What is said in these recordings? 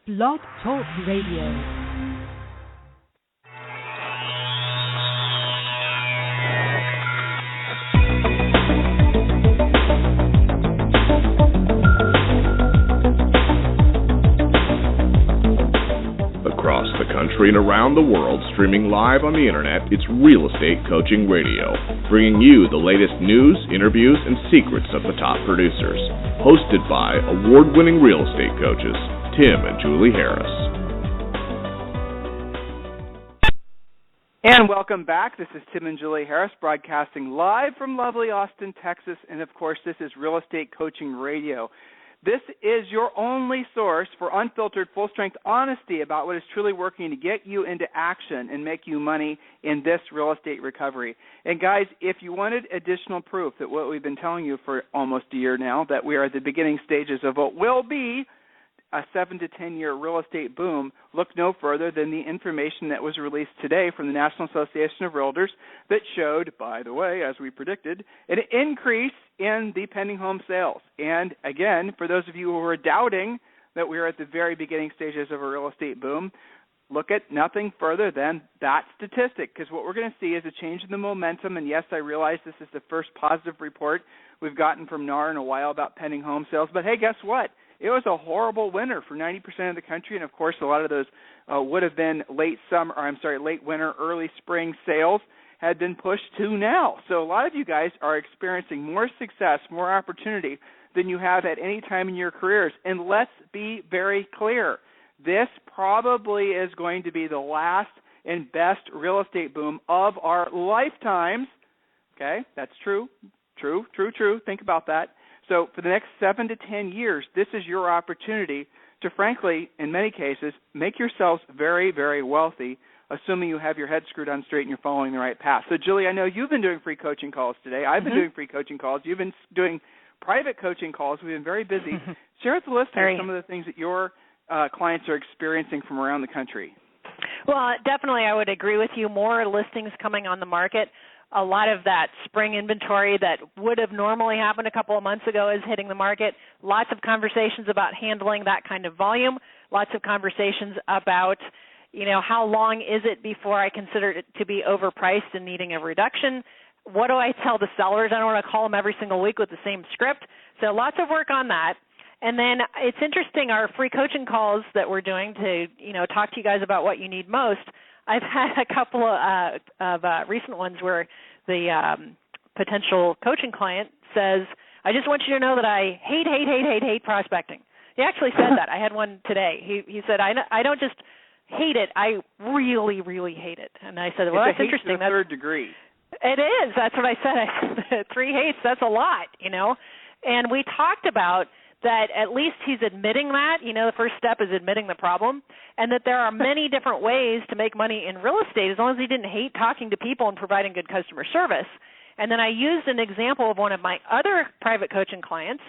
Blog Talk Radio. Across the country and around the world, streaming live on the internet, it's Real Estate Coaching Radio, bringing you the latest news, interviews, and secrets of the top producers. Hosted by award-winning real estate coaches, Tim and Julie Harris. And welcome back. This is Tim and Julie Harris, broadcasting live from lovely Austin, Texas. And, of course, this is Real Estate Coaching Radio. This is your only source for unfiltered, full-strength honesty about what is truly working to get you into action and make you money in this real estate recovery. And, guys, if you wanted additional proof that what we've been telling you for almost a year now, that we are at the beginning stages of what will be a 7 to 10 year real estate boom, look no further than the information that was released today from the National Association of Realtors that showed, by the way, as we predicted, an increase in the pending home sales. And again, for those of you who are doubting that we are at the very beginning stages of a real estate boom, look at nothing further than that statistic, because what we're going to see is a change in the momentum. And yes, I realize this is the first positive report we've gotten from NAR in a while about pending home sales. But hey, guess what? It was a horrible winter for 90% of the country, and of course, a lot of those would have been late winter, early spring sales had been pushed to now. So a lot of you guys are experiencing more success, more opportunity than you have at any time in your careers. And let's be very clear, this probably is going to be the last and best real estate boom of our lifetimes. Okay, that's true. True. Think about that. So for the next 7 to 10 years, this is your opportunity to, frankly, in many cases, make yourselves very, very wealthy, assuming you have your head screwed on straight and you're following the right path. So, Julie, I know you've been doing free coaching calls today. I've been doing free coaching calls. You've been doing private coaching calls. We've been very busy. Share with the listeners some of the things that your clients are experiencing from around the country. Well, definitely I would agree with you. More listings coming on the market. A lot of that spring inventory that would have normally happened a couple of months ago is hitting the market. Lots of conversations about handling that kind of volume. Lots of conversations about, how long is it before I consider it to be overpriced and needing a reduction? What do I tell the sellers? I don't want to call them every single week with the same script. So lots of work on that. And then it's interesting, our free coaching calls that we're doing to, talk to you guys about what you need most. I've had a couple of recent ones where the potential coaching client says, I just want you to know that I hate prospecting. He actually said that. I had one today. He said, I don't just hate it, I really, really hate it. And I said, well, that's interesting. It's a third degree. It is. That's what I said. I said 3 hates, that's a lot, And we talked about that at least he's admitting that, the first step is admitting the problem, and that there are many different ways to make money in real estate as long as he didn't hate talking to people and providing good customer service. And then I used an example of one of my other private coaching clients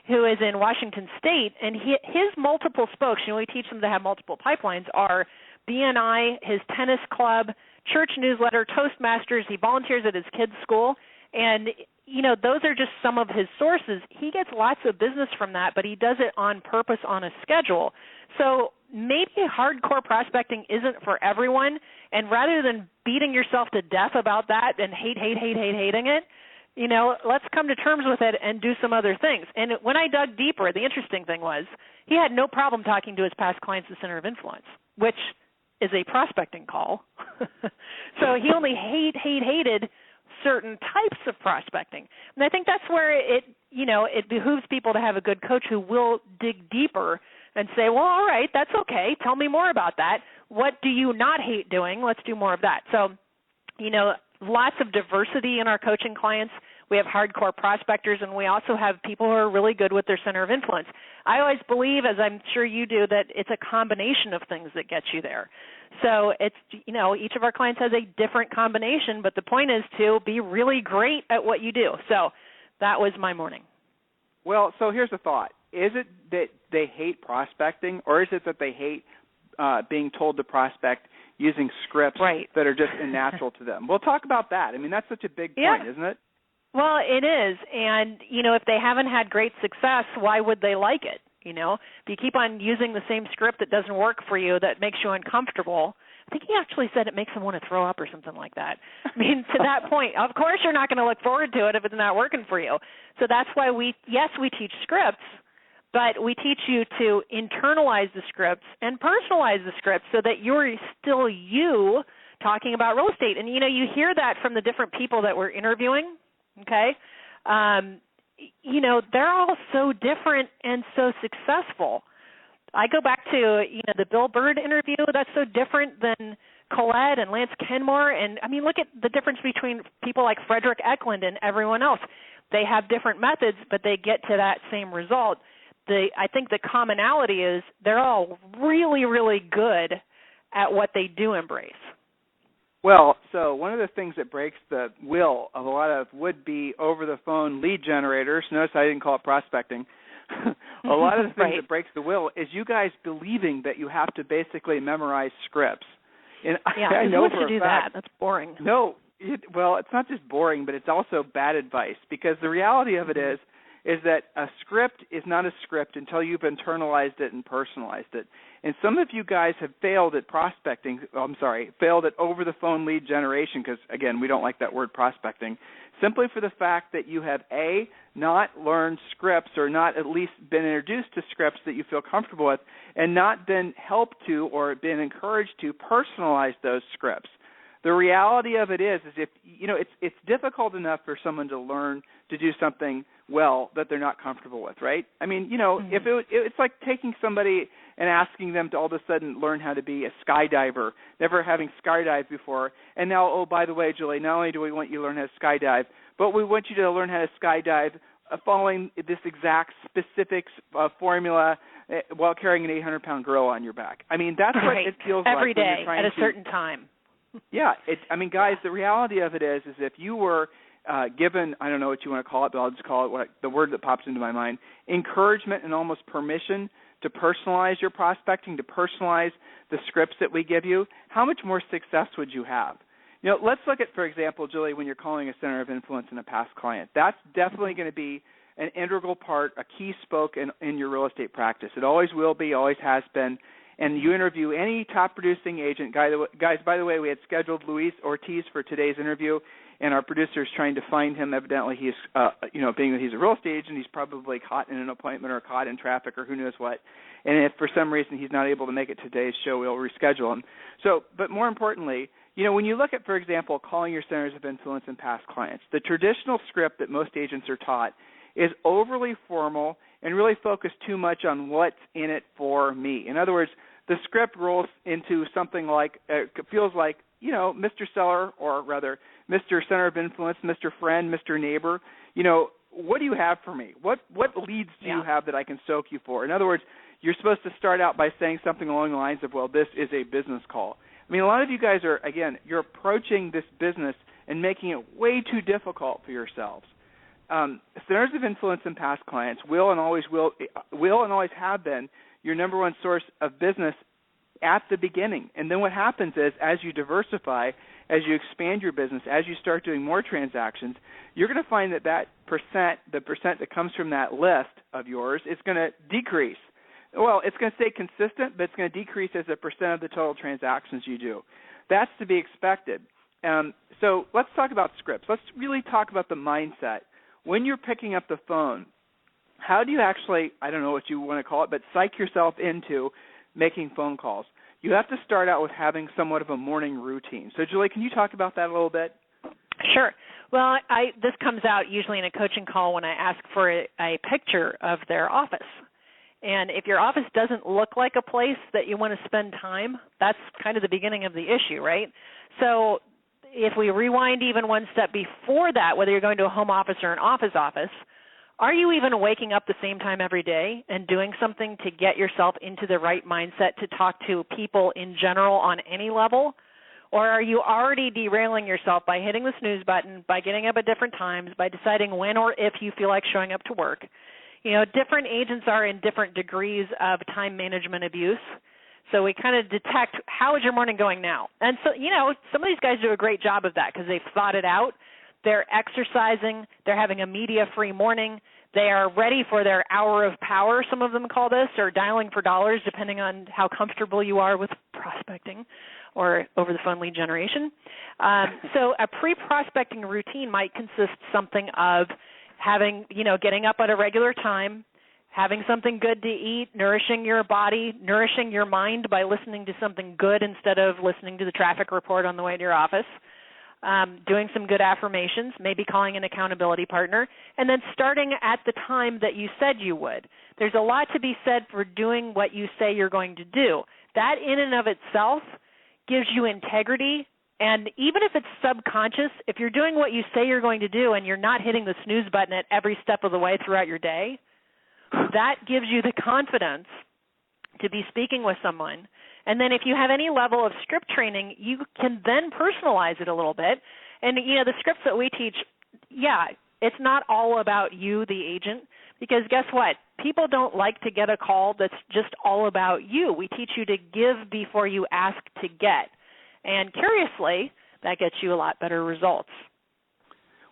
who is in Washington State, and his multiple spokes, we teach them to have multiple pipelines, are BNI, his tennis club, church newsletter, Toastmasters. He volunteers at his kids' school, and those are just some of his sources. He gets lots of business from that, but he does it on purpose on a schedule. So maybe hardcore prospecting isn't for everyone, and rather than beating yourself to death about that and hating it, let's come to terms with it and do some other things. And when I dug deeper, the interesting thing was he had no problem talking to his past clients at Center of Influence, which is a prospecting call. So he only hated certain types of prospecting. And I think that's where it behooves people to have a good coach who will dig deeper and say, well, all right, that's okay. Tell me more about that. What do you not hate doing? Let's do more of that. So, lots of diversity in our coaching clients. We have hardcore prospectors, and we also have people who are really good with their center of influence. I always believe, as I'm sure you do, that it's a combination of things that gets you there. So it's, each of our clients has a different combination, but the point is to be really great at what you do. So that was my morning. Well, so here's the thought. Is it that they hate prospecting, or is it that they hate being told to prospect using scripts that are just unnatural to them? We'll talk about that. I mean, that's such a big point, isn't it? Well, it is. And, if they haven't had great success, why would they like it? you know. If you keep on using the same script that doesn't work for you, that makes you uncomfortable, I think he actually said it makes him want to throw up or something like that. I mean, to that point, of course you're not going to look forward to it if it's not working for you. So that's why we teach scripts, but we teach you to internalize the scripts and personalize the scripts so that you're still you talking about real estate. And, you know, you hear that from the different people that we're interviewing, okay? You know, they're all so different and so successful. I go back to, you know, the Bill Bird interview. That's so different than Colette and Lance Kenmore. And, I mean, look at the difference between people like Frederick Eklund and everyone else. They have different methods, but they get to that same result. I think the commonality is they're all really, really good at what they do embrace. Well, so one of the things that breaks the will of a lot of would-be over-the-phone lead generators, notice I didn't call it prospecting, a lot of the things that breaks the will is you guys believing that you have to basically memorize scripts. And yeah, I know for a fact, that? That's boring. No, well, it's not just boring, but it's also bad advice, because the reality of it is that a script is not a script until you've internalized it and personalized it. And some of you guys have failed at failed at over-the-phone lead generation because, again, we don't like that word prospecting, simply for the fact that you have, A, not learned scripts or not at least been introduced to scripts that you feel comfortable with, and not been helped to or been encouraged to personalize those scripts. The reality of it is if, you know, it's difficult enough for someone to learn to do something well that they're not comfortable with, right? I mean, you know, if it's like taking somebody and asking them to all of a sudden learn how to be a skydiver, never having skydived before, and now, oh, by the way, Julie, not only do we want you to learn how to skydive, but we want you to learn how to skydive following this exact specific formula while carrying an 800-pound gorilla on your back. I mean, that's what it feels like every day when you're at a certain time. Yeah, I mean, guys, the reality of it is if you were given, I don't know what you want to call it, but I'll just call it the word that pops into my mind, encouragement and almost permission to personalize your prospecting, to personalize the scripts that we give you, how much more success would you have? You know, let's look at, for example, Julie, when you're calling a center of influence in a past client. That's definitely going to be an integral part, a key spoke in your real estate practice. It always will be, always has been. And you interview any top-producing agent. Guys, by the way, we had scheduled Luis Ortiz for today's interview, and our producer is trying to find him. Evidently, he's, being that he's a real estate agent, he's probably caught in an appointment or caught in traffic or who knows what. And if for some reason he's not able to make it to today's show, we'll reschedule him. So, but more importantly, you know, when you look at, for example, calling your centers of influence and past clients, the traditional script that most agents are taught is overly formal and really focused too much on what's in it for me. In other words, the script rolls into something like, feels like, you know, Mr. Seller, or rather, Mr. Center of Influence, Mr. Friend, Mr. Neighbor, you know, what do you have for me? What leads do you have that I can soak you for? In other words, you're supposed to start out by saying something along the lines of, well, this is a business call. I mean, a lot of you guys are, again, you're approaching this business and making it way too difficult for yourselves. Centers of influence and past clients will and always have been your number one source of business at the beginning. And then what happens is, as you diversify, as you expand your business, as you start doing more transactions, you're going to find that the percent that comes from that list of yours is going to decrease. Well, it's going to stay consistent, but it's going to decrease as a percent of the total transactions you do. That's to be expected. So let's talk about scripts. Let's really talk about the mindset. When you're picking up the phone, how do you actually, I don't know what you want to call it, but psych yourself into making phone calls? You have to start out with having somewhat of a morning routine. So, Julie, can you talk about that a little bit? Sure. Well, this comes out usually in a coaching call when I ask for a picture of their office. And if your office doesn't look like a place that you want to spend time, that's kind of the beginning of the issue, right? So if we rewind even one step before that, whether you're going to a home office or an office, are you even waking up the same time every day and doing something to get yourself into the right mindset to talk to people in general on any level? Or are you already derailing yourself by hitting the snooze button, by getting up at different times, by deciding when or if you feel like showing up to work? You know, different agents are in different degrees of time management abuse. So we kind of detect, how is your morning going now? And so, you know, some of these guys do a great job of that because they've thought it out. They're exercising. They're having a media-free morning. They are ready for their hour of power, some of them call this, or dialing for dollars, depending on how comfortable you are with prospecting or over-the-phone lead generation. So a pre-prospecting routine might consist something of having, getting up at a regular time, having something good to eat, nourishing your body, nourishing your mind by listening to something good instead of listening to the traffic report on the way to your office, doing some good affirmations, maybe calling an accountability partner, and then starting at the time that you said you would. There's a lot to be said for doing what you say you're going to do. That in and of itself gives you integrity, and even if it's subconscious, if you're doing what you say you're going to do and you're not hitting the snooze button at every step of the way throughout your day, that gives you the confidence to be speaking with someone. And then if you have any level of script training, you can then personalize it a little bit. And, the scripts that we teach, it's not all about you, the agent, because guess what? People don't like to get a call that's just all about you. We teach you to give before you ask to get. And curiously, that gets you a lot better results.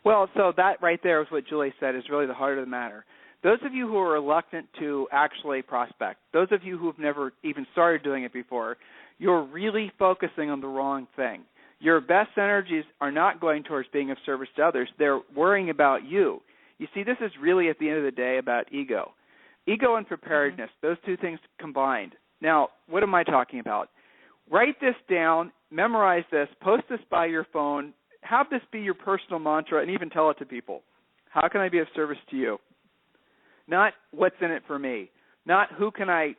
Well, so that right there is what Julie said is really the heart of the matter. Those of you who are reluctant to actually prospect, those of you who have never even started doing it before, you're really focusing on the wrong thing. Your best energies are not going towards being of service to others. They're worrying about you. You see, this is really, at the end of the day, about ego. Ego and preparedness, those two things combined. Now, what am I talking about? Write this down, memorize this, post this by your phone, have this be your personal mantra, and even tell it to people. How can I be of service to you? Not what's in it for me. Not who can I,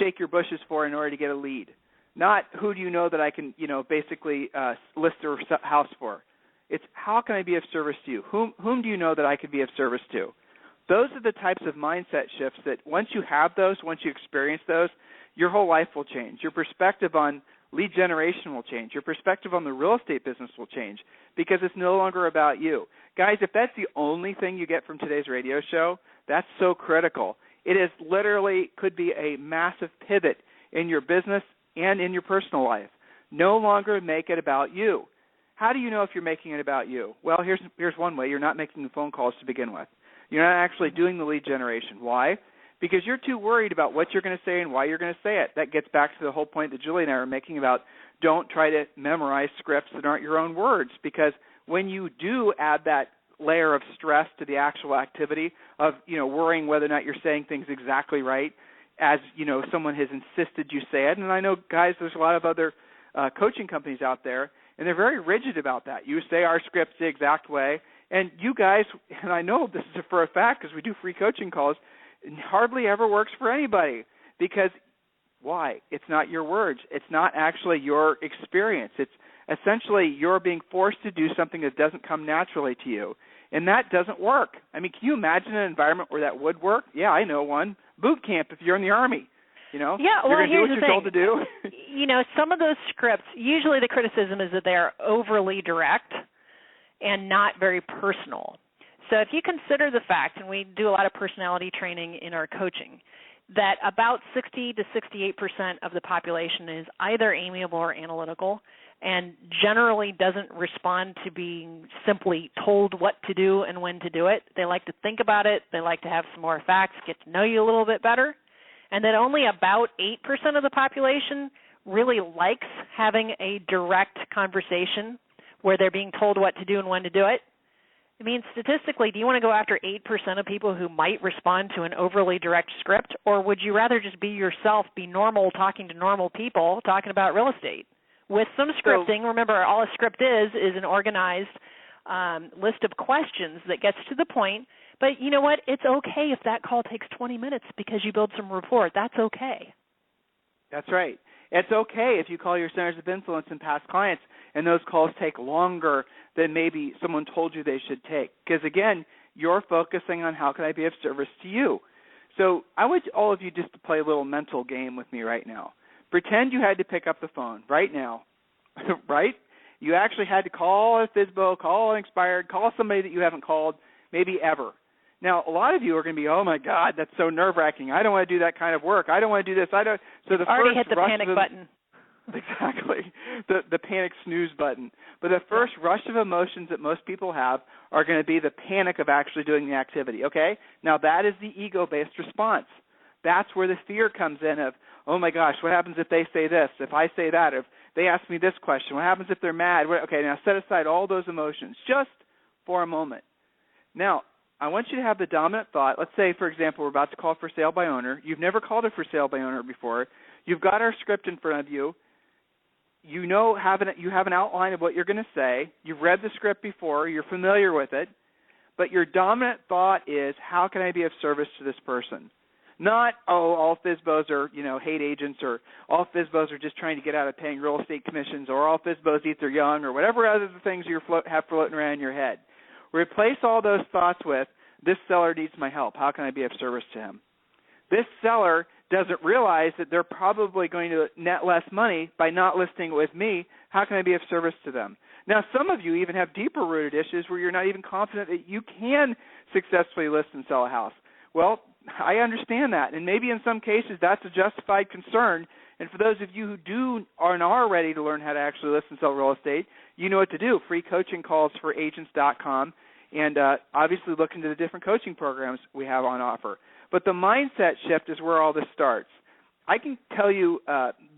shake your bushes for in order to get a lead. Not who do you know that I can, basically list their house for. It's how can I be of service to you? Whom do you know that I could be of service to? Those are the types of mindset shifts that once you have those, once you experience those, your whole life will change. Your perspective on lead generation will change. Your perspective on the real estate business will change because it's no longer about you. Guys, if that's the only thing you get from today's radio show, that's so critical. It is literally could be a massive pivot in your business and in your personal life. No longer make it about you. How do you know if you're making it about you? Well, here's one way. You're not making the phone calls to begin with. You're not actually doing the lead generation. Why? Because you're too worried about what you're going to say and why you're going to say it. That gets back to the whole point that Julie and I are making about don't try to memorize scripts that aren't your own words, because when you do add that layer of stress to the actual activity of, worrying whether or not you're saying things exactly right as, someone has insisted you say it. And I know, guys, there's a lot of other coaching companies out there, and they're very rigid about that. You say our scripts the exact way. And you guys, and I know this is for a fact because we do free coaching calls, it hardly ever works for anybody because why? It's not your words. It's not actually your experience. It's essentially you're being forced to do something that doesn't come naturally to you, and that doesn't work. I mean, can you imagine an environment where that would work? Yeah, I know one. Boot camp if you're in the Army. Yeah, you're going to do what you're told to do. Some of those scripts, usually the criticism is that they are overly direct and not very personal. So if you consider the fact, and we do a lot of personality training in our coaching, that about 60 to 68% of the population is either amiable or analytical and generally doesn't respond to being simply told what to do and when to do it. They like to think about it. They like to have some more facts, get to know you a little bit better. And that only about 8% of the population really likes having a direct conversation where they're being told what to do and when to do it. I mean, statistically, do you want to go after 8% of people who might respond to an overly direct script, or would you rather just be yourself, be normal, talking to normal people, talking about real estate? With some scripting, remember, all a script is an organized list of questions that gets to the point. But you know what? It's okay if that call takes 20 minutes because you build some rapport. That's okay. That's right. It's okay if you call your centers of influence and past clients and those calls take longer than maybe someone told you they should take. Because, again, you're focusing on how can I be of service to you. So I want all of you just to play a little mental game with me right now. Pretend you had to pick up the phone right now, right? You actually had to call a FSBO, call an expired, call somebody that you haven't called maybe ever. Now, a lot of you are going to be, oh, my God, that's so nerve-wracking. I don't want to do that kind of work. I don't want to do this. So the already first hit the panic button. Exactly. The panic snooze button. But the first rush of emotions that most people have are going to be the panic of actually doing the activity, okay? Now, that is the ego-based response. That's where the fear comes in of, oh, my gosh, what happens if they say this, if I say that, if they ask me this question, what happens if they're mad? Okay, now set aside all those emotions just for a moment. Now, I want you to have the dominant thought. Let's say, for example, we're about to call for sale by owner. You've never called it for sale by owner before. You've got our script in front of you. You have an outline of what you're going to say. You've read the script before. You're familiar with it. But your dominant thought is, how can I be of service to this person? Not, all FSBOs are, hate agents, or all FSBOs are just trying to get out of paying real estate commissions, or all FSBOs eat their young, or whatever other things you have floating around in your head. Replace all those thoughts with, this seller needs my help. How can I be of service to him? This seller doesn't realize that they're probably going to net less money by not listing it with me. How can I be of service to them? Now, some of you even have deeper-rooted issues where you're not even confident that you can successfully list and sell a house. Well, I understand that, and maybe in some cases that's a justified concern. And for those of you who are ready to learn how to actually list and sell real estate, you know what to do. Free coaching calls for agents.com, and obviously look into the different coaching programs we have on offer. But the mindset shift is where all this starts. I can tell you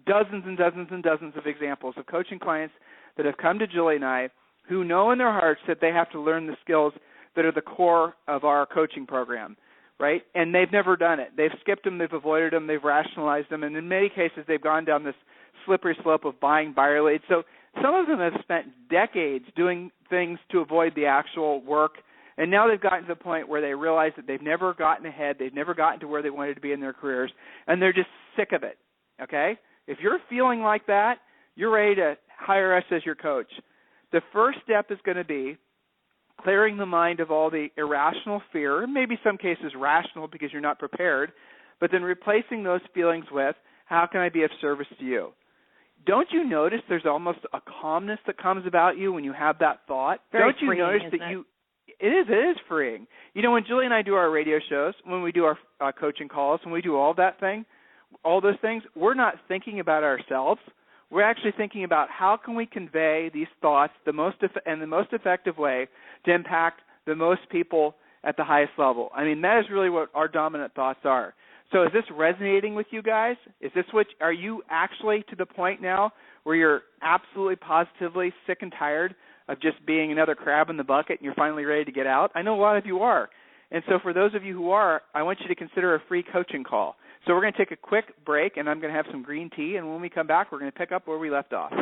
dozens and dozens and dozens of examples of coaching clients that have come to Julie and I who know in their hearts that they have to learn the skills that are the core of our coaching program, right? And they've never done it. They've skipped them, they've avoided them, they've rationalized them, and in many cases they've gone down this slippery slope of buying buyer leads. So some of them have spent decades doing things to avoid the actual work. And now they've gotten to the point where they realize that they've never gotten ahead, they've never gotten to where they wanted to be in their careers, and they're just sick of it, okay? If you're feeling like that, you're ready to hire us as your coach. The first step is going to be clearing the mind of all the irrational fear, maybe some cases rational because you're not prepared, but then replacing those feelings with, how can I be of service to you? Don't you notice there's almost a calmness that comes about you when you have that thought? Very Don't you freeing, notice isn't that it? It is freeing. When Julie and I do our radio shows, when we do our coaching calls, when we do all those things, we're not thinking about ourselves. We're actually thinking about how can we convey these thoughts the most effective way to impact the most people at the highest level. I mean, that is really what our dominant thoughts are. So is this resonating with you guys? Are you actually to the point now where you're absolutely positively sick and tired of just being another crab in the bucket and you're finally ready to get out? I know a lot of you are. And so for those of you who are, I want you to consider a free coaching call. So we're going to take a quick break, and I'm going to have some green tea, and when we come back, we're going to pick up where we left off.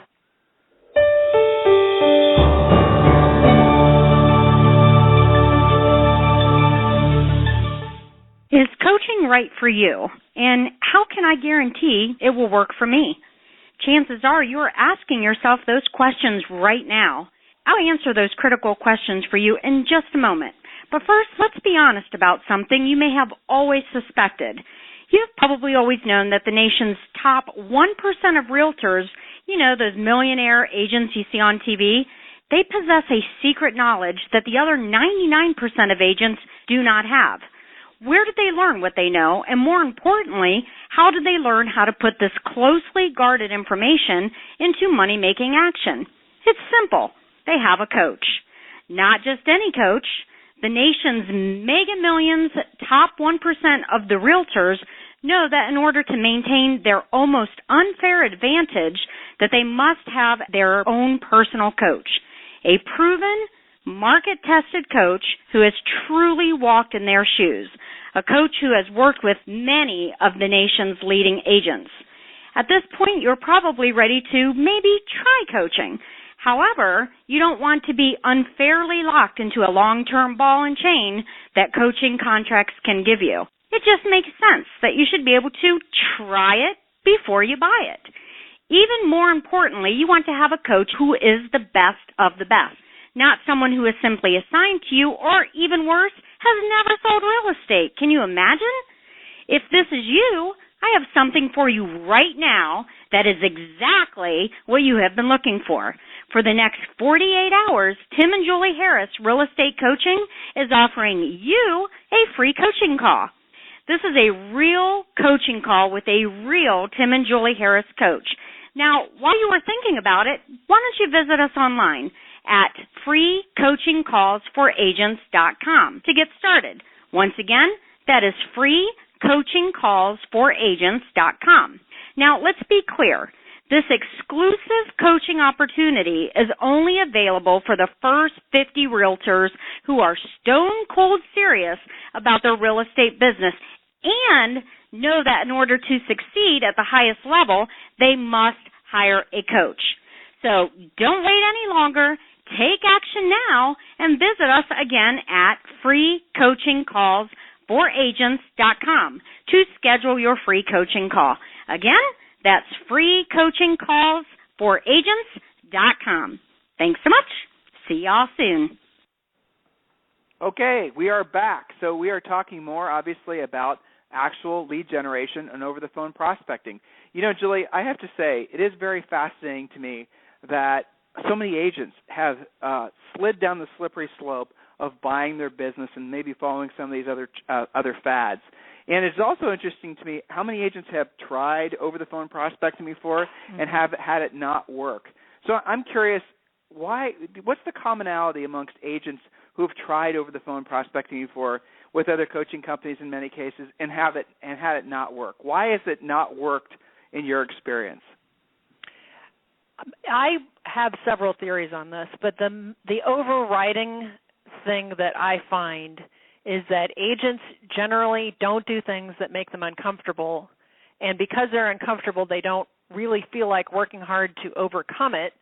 Is coaching right for you? And how can I guarantee it will work for me? Chances are you are asking yourself those questions right now. I'll answer those critical questions for you in just a moment. But first, let's be honest about something you may have always suspected. You've probably always known that the nation's top 1% of realtors, those millionaire agents you see on TV, they possess a secret knowledge that the other 99% of agents do not have. Where did they learn what they know? And more importantly, how did they learn how to put this closely guarded information into money-making action? It's simple. They have a coach. Not just any coach. The nation's mega millions, top 1% of the realtors know that in order to maintain their almost unfair advantage, that they must have their own personal coach, a proven, market-tested coach who has truly walked in their shoes, a coach who has worked with many of the nation's leading agents. At this point, you're probably ready to maybe try coaching. However, you don't want to be unfairly locked into a long-term ball and chain that coaching contracts can give you. It just makes sense that you should be able to try it before you buy it. Even more importantly, you want to have a coach who is the best of the best, not someone who is simply assigned to you or, even worse, has never sold real estate. Can you imagine? If this is you, I have something for you right now that is exactly what you have been looking for. For the next 48 hours, Tim and Julie Harris Real Estate Coaching is offering you a free coaching call. This is a real coaching call with a real Tim and Julie Harris coach. Now, while you are thinking about it, why don't you visit us online at freecoachingcallsforagents.com to get started. Once again, that is freecoachingcallsforagents.com. Now, let's be clear. This exclusive coaching opportunity is only available for the first 50 realtors who are stone cold serious about their real estate business and know that in order to succeed at the highest level, they must hire a coach. So don't wait any longer. Take action now and visit us again at freecoachingcallsforagents.com to schedule your free coaching call. Again, that's freecoachingcallsforagents.com. Thanks so much. See y'all soon. Okay, we are back. So we are talking more, obviously, about actual lead generation and over-the-phone prospecting. You know, Julie, I have to say, it is very fascinating to me that so many agents have slid down the slippery slope of buying their business and maybe following some of these other fads. And it's also interesting to me how many agents have tried over-the-phone prospecting before and have had it not work. So I'm curious, what's the commonality amongst agents who have tried over-the-phone prospecting before with other coaching companies in many cases and had it not work? Why has it not worked in your experience? I have several theories on this, but the overriding thing that I find is that agents generally don't do things that make them uncomfortable, and because they're uncomfortable, they don't really feel like working hard to overcome it,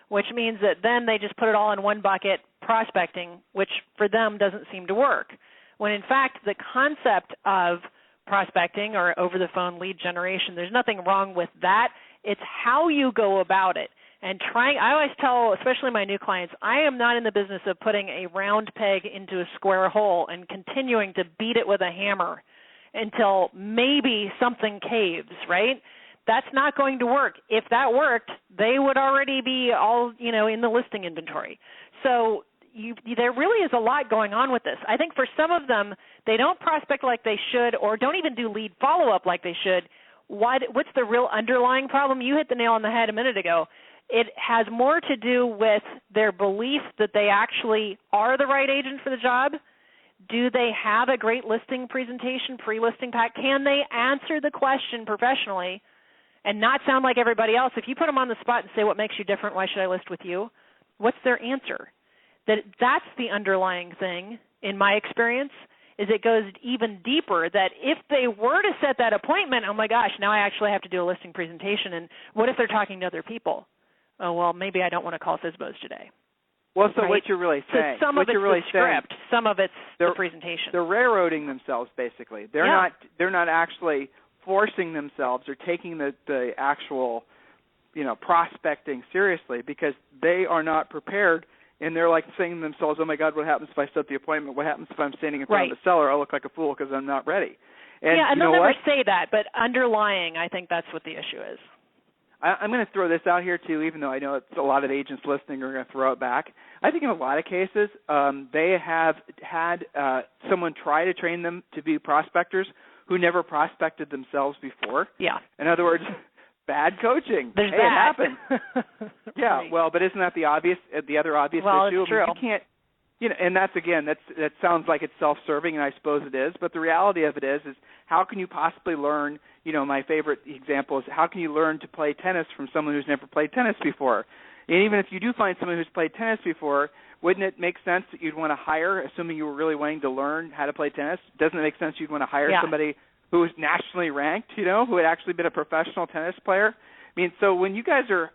which means that then they just put it all in one bucket, prospecting, which for them doesn't seem to work. When in fact, the concept of prospecting or over-the-phone lead generation, there's nothing wrong with that. It's how you go about it. And I always tell, especially my new clients, I am not in the business of putting a round peg into a square hole and continuing to beat it with a hammer until maybe something caves, right? That's not going to work. If that worked, they would already be all, in the listing inventory. So there really is a lot going on with this. I think for some of them, they don't prospect like they should or don't even do lead follow-up like they should. What's the real underlying problem? You hit the nail on the head a minute ago. It has more to do with their belief that they actually are the right agent for the job. Do they have a great listing presentation, pre-listing pack? Can they answer the question professionally and not sound like everybody else? If you put them on the spot and say, what makes you different, why should I list with you? What's their answer? That's the underlying thing, in my experience, is it goes even deeper that if they were to set that appointment, oh my gosh, now I actually have to do a listing presentation, and what if they're talking to other people? Oh, well, maybe I don't want to call FSBOs today. Well, so right? What you're really saying, so some of it's the script, some of it's the presentation. They're railroading themselves, basically. They're not actually forcing themselves or taking the actual, prospecting seriously because they are not prepared, and they're like saying to themselves, oh my God, what happens if I set the appointment? What happens if I'm standing in front of the seller? I'll look like a fool because I'm not ready. And they'll never say that, but underlying, I think that's what the issue is. I'm going to throw this out here, too, even though I know it's a lot of agents listening are going to throw it back. I think in a lot of cases they have had someone try to train them to be prospectors who never prospected themselves before. Yeah. In other words, bad coaching. There's that. It happened. Yeah, right. Well, but isn't that the other obvious issue? It's true. You can't, and that sounds like it's self-serving, and I suppose it is, but the reality of it is how can you possibly learn, my favorite example is how can you learn to play tennis from someone who's never played tennis before? And even if you do find someone who's played tennis before, wouldn't it make sense that you'd want to hire, assuming you were really wanting to learn how to play tennis, doesn't it make sense you'd want to hire somebody who is nationally ranked, who had actually been a professional tennis player? I mean, so when you guys are,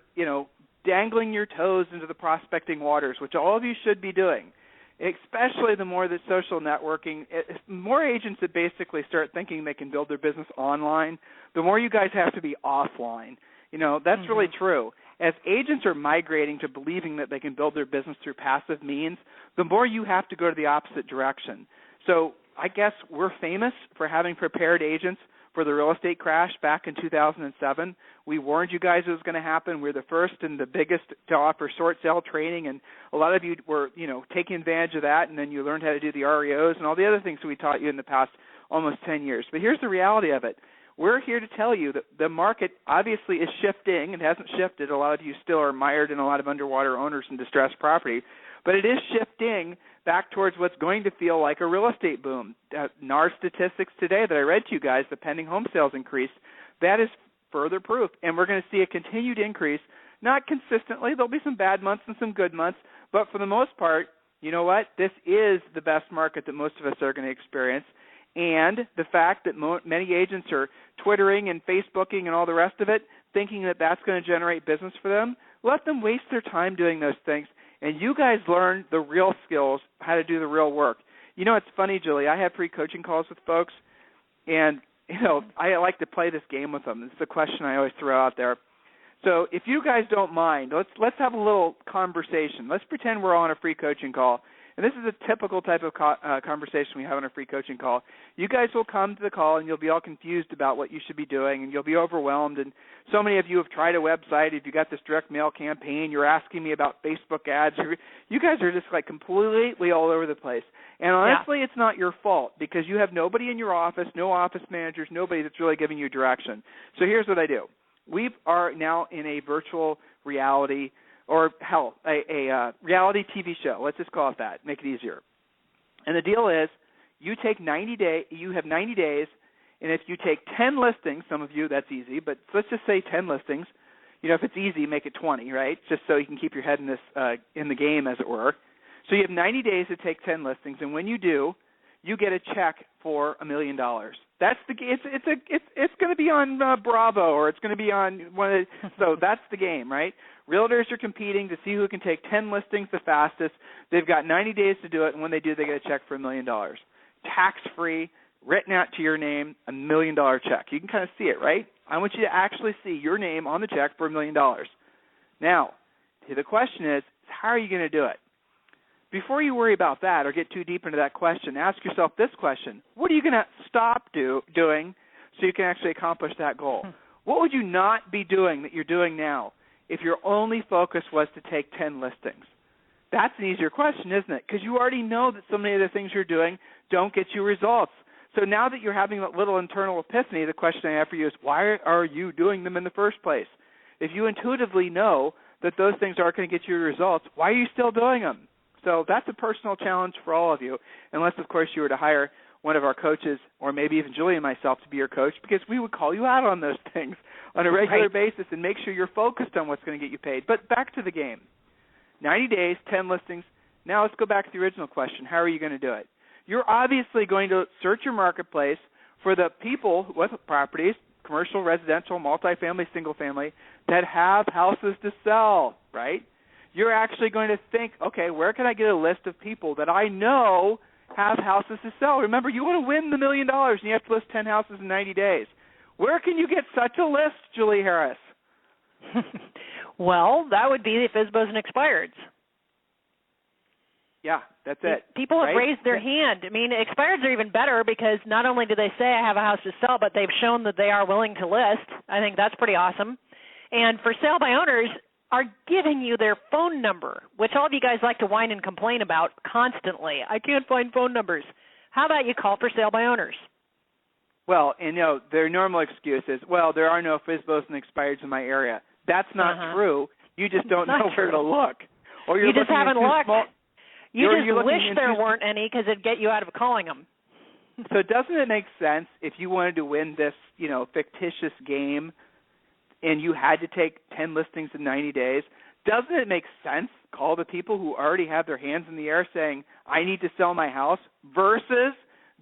dangling your toes into the prospecting waters, which all of you should be doing, especially the more that social networking, more agents that basically start thinking they can build their business online, the more you guys have to be offline. That's really true. As agents are migrating to believing that they can build their business through passive means, the more you have to go to the opposite direction. So I guess we're famous for having prepared agents for the real estate crash back in 2007. We warned you guys it was going to happen. We're the first and the biggest to offer short sale training, and a lot of you were, taking advantage of that, and then you learned how to do the REOs and all the other things that we taught you in the past almost 10 years. But here's the reality of it. we're here to tell you that the market obviously is shifting. It hasn't shifted. A lot of you still are mired in a lot of underwater owners and distressed property, but it is shifting back towards what's going to feel like a real estate boom. NAR statistics today that I read to you guys, the pending home sales increase, that is further proof. And we're going to see a continued increase, not consistently. There'll be some bad months and some good months, but for the most part, you know what? This is the best market that most of us are going to experience. And the fact that many agents are Twittering and Facebooking and all the rest of it, thinking that that's going to generate business for them, let them waste their time doing those things. And you guys learn the real skills, how to do the real work. You know, it's funny, Julie, I have free coaching calls with folks, and, you know, I like to play this game with them. It's the question I always throw out there. So if you guys don't mind, let's have a little conversation. Let's pretend we're all on a free coaching call. And this is a typical type of conversation we have on a free coaching call. You guys will come to the call, and you'll be all confused about what you should be doing, and you'll be overwhelmed. And so many of you have tried a website. If you got this direct mail campaign, you're asking me about Facebook ads. You guys are just like completely all over the place. And honestly, It's not your fault because you have nobody in your office, no office managers, nobody that's really giving you direction. So here's what I do. We are now in a virtual reality or hell, a reality TV show. Let's just call it that. Make it easier. And the deal is, you take 90 days. You have 90 days, and if you take 10 listings, some of you that's easy, but let's just say 10 listings. You know, if it's easy, make it 20, right? Just so you can keep your head in this in the game, as it were. So you have 90 days to take 10 listings, and when you do, you get a check for $1 million. That's the it's going to be on Bravo, or it's going to be on one of the, so that's the game, right? Realtors are competing to see who can take 10 listings the fastest. They've got 90 days to do it, and when they do, they get a check for $1 million. Tax-free, written out to your name, $1 million check. You can kind of see it, right? I want you to actually see your name on the check for $1 million. Now, the question is, how are you going to do it? Before you worry about that or get too deep into that question, ask yourself this question. What are you going to stop doing so you can actually accomplish that goal? What would you not be doing that you're doing now if your only focus was to take 10 listings? That's an easier question, isn't it? Because you already know that so many of the things you're doing don't get you results. So now that you're having that little internal epiphany, the question I have for you is, why are you doing them in the first place? If you intuitively know that those things aren't going to get you results, why are you still doing them? So that's a personal challenge for all of you, unless, of course, you were to hire one of our coaches or maybe even Julie and myself to be your coach, because we would call you out on those things on a regular basis and make sure you're focused on what's going to get you paid. But back to the game. 90 days, 10 listings. Now let's go back to the original question. How are you going to do it? You're obviously going to search your marketplace for the people with properties, commercial, residential, multifamily, single family, that have houses to sell, right? You're actually going to think, okay, where can I get a list of people that I know have houses to sell? Remember, you want to win the $1 million, and you have to list 10 houses in 90 days. Where can you get such a list, Julie Harris? Well, that would be the FSBOs and expireds. Yeah, that's it. People have raised their hand. I mean, expireds are even better because not only do they say I have a house to sell, but they've shown that they are willing to list. I think that's pretty awesome. And for sale by owners, are giving you their phone number, which all of you guys like to whine and complain about constantly. I can't find phone numbers. How about you call for sale by owners? Well, and you know, their normal excuse is, well, there are no FSBOs and expireds in my area. That's not true. You just don't know where to look. Or you just haven't looked. You just wish there weren't any because it'd get you out of calling them. So doesn't it make sense if you wanted to win this, you know, fictitious game and you had to take 10 listings in 90 days, doesn't it make sense call the people who already have their hands in the air saying, I need to sell my house, versus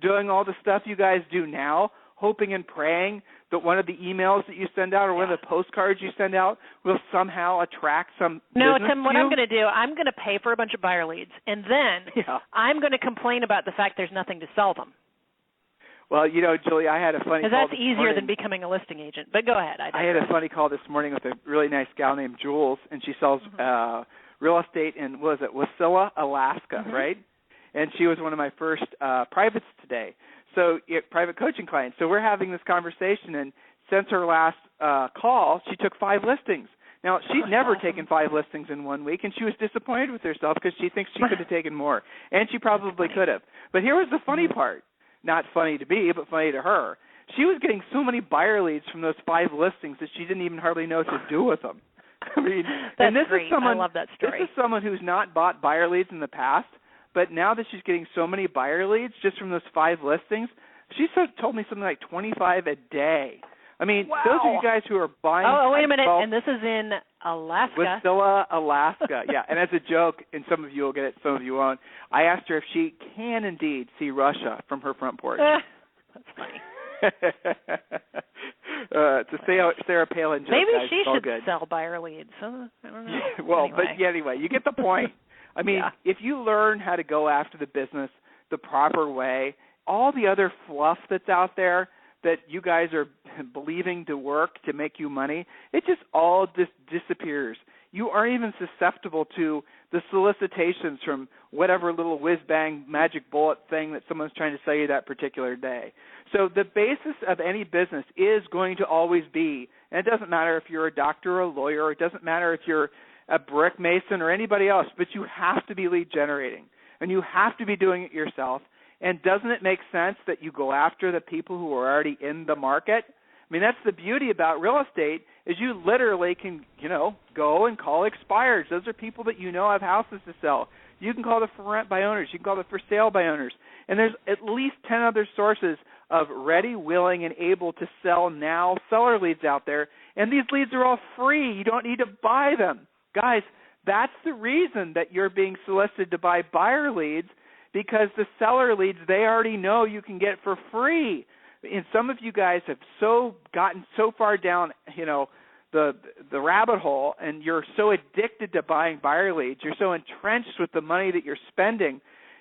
doing all the stuff you guys do now, hoping and praying that one of the emails that you send out or one of the postcards you send out will somehow attract some business Tim, what I'm going to do, I'm going to pay for a bunch of buyer leads, and then I'm going to complain about the fact there's nothing to sell them. Well, you know, Julie, I had a funny call because that's easier than becoming a listing agent. But go ahead. I had a funny call this morning with a really nice gal named Jules, and she sells real estate in, what was it, Wasilla, Alaska, right? And she was one of my first privates today. So private coaching clients. So we're having this conversation, and since her last call, she took 5 listings. Now, she's never taken 5 listings in 1 week, and she was disappointed with herself because she thinks she could have taken more, and she probably could have. But here was the funny part. Not funny to me, but funny to her. she was getting so many buyer leads from those 5 listings that she didn't even hardly know what to do with them. I mean, that's and this great. is someone, I love that story. This is someone who's not bought buyer leads in the past, but now that she's getting so many buyer leads just from those 5 listings, she told me something like 25 a day. I mean, wow. Those of you guys who are buying. Oh, wait a minute. And this is in Alaska. Wasilla, Alaska. Yeah. And as a joke, and some of you will get it, some of you won't, I asked her if she can indeed see Russia from her front porch. That's funny. It's a Sarah Palin joke. Maybe guys. she should good. sell buyer leads. I don't know. Well, anyway. But anyway, you get the point. I mean, if you learn how to go after the business the proper way, all the other fluff that's out there that you guys are believing to work to make you money, it just all just disappears. You aren't even susceptible to the solicitations from whatever little whiz-bang magic bullet thing that someone's trying to sell you that particular day. So the basis of any business is going to always be, and it doesn't matter if you're a doctor or a lawyer, or it doesn't matter if you're a brick mason or anybody else, but you have to be lead generating, and you have to be doing it yourself. And doesn't it make sense that you go after the people who are already in the market? I mean, that's the beauty about real estate is you literally can, go and call expireds. Those are people that you know have houses to sell. You can call the for rent by owners. You can call the for sale by owners. And there's at least 10 other sources of ready, willing, and able to sell now seller leads out there. And these leads are all free. You don't need to buy them. Guys, that's the reason that you're being solicited to buy buyer leads, because the seller leads they already know you can get for free. And some of you guys have gotten so far down, the rabbit hole, and you're so addicted to buying buyer leads. You're so entrenched with the money that you're spending,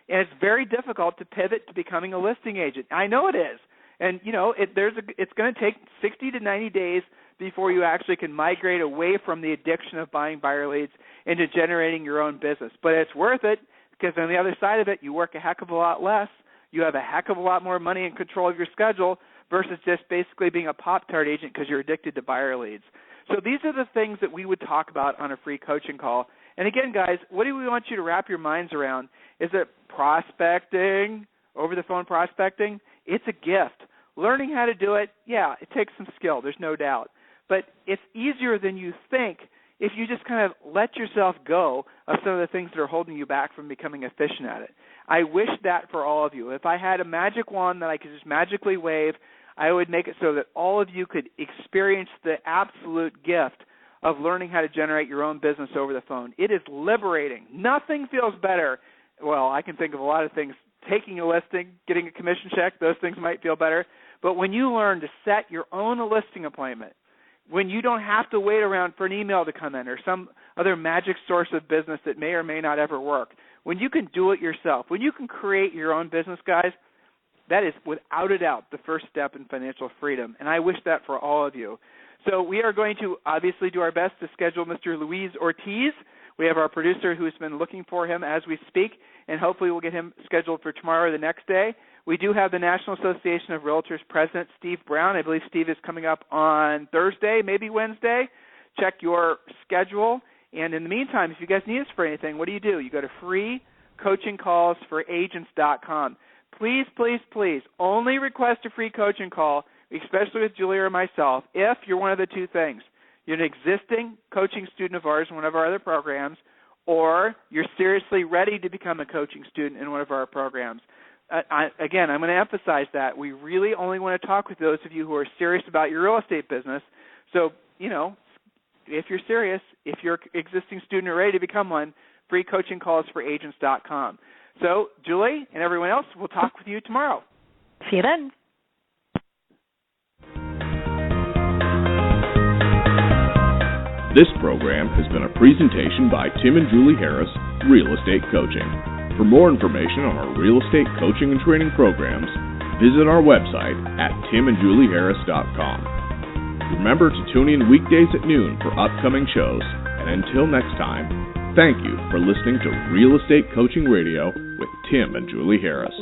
and it's very difficult to pivot to becoming a listing agent. I know it is, and it's going to take 60 to 90 days before you actually can migrate away from the addiction of buying buyer leads into generating your own business. But it's worth it. Because on the other side of it, you work a heck of a lot less. You have a heck of a lot more money and control of your schedule versus just basically being a Pop-Tart agent because you're addicted to buyer leads. So these are the things that we would talk about on a free coaching call. And again, guys, what do we want you to wrap your minds around? Is it prospecting, over-the-phone prospecting? It's a gift. Learning how to do it, yeah, it takes some skill. There's no doubt. But it's easier than you think if you just kind of let yourself go of some of the things that are holding you back from becoming efficient at it. I wish that for all of you. If I had a magic wand that I could just magically wave, I would make it so that all of you could experience the absolute gift of learning how to generate your own business over the phone. It is liberating. Nothing feels better. Well, I can think of a lot of things. Taking a listing, getting a commission check, those things might feel better. But when you learn to set your own listing appointment, when you don't have to wait around for an email to come in or some other magic source of business that may or may not ever work, when you can do it yourself, when you can create your own business, guys, that is without a doubt the first step in financial freedom, and I wish that for all of you. So we are going to obviously do our best to schedule Mr. Luis Ortiz. We have our producer who's been looking for him as we speak, and hopefully we'll get him scheduled for tomorrow or the next day. We do have the National Association of Realtors President, Steve Brown. I believe Steve is coming up on Thursday, maybe Wednesday. Check your schedule. And in the meantime, if you guys need us for anything, what do? You go to freecoachingcallsforagents.com. Please, please, please, only request a free coaching call, especially with Julia or myself, if you're one of the two things. You're an existing coaching student of ours in one of our other programs, or you're seriously ready to become a coaching student in one of our programs. Again, I'm going to emphasize that. We really only want to talk with those of you who are serious about your real estate business. So, if you're serious, if you're an existing student or ready to become one, freecoachingcallsforagents.com. So, Julie and everyone else, we'll talk with you tomorrow. See you then. This program has been a presentation by Tim and Julie Harris, Real Estate Coaching. For more information on our real estate coaching and training programs, visit our website at timandjulieharris.com. Remember to tune in weekdays at noon for upcoming shows, and until next time, thank you for listening to Real Estate Coaching Radio with Tim and Julie Harris.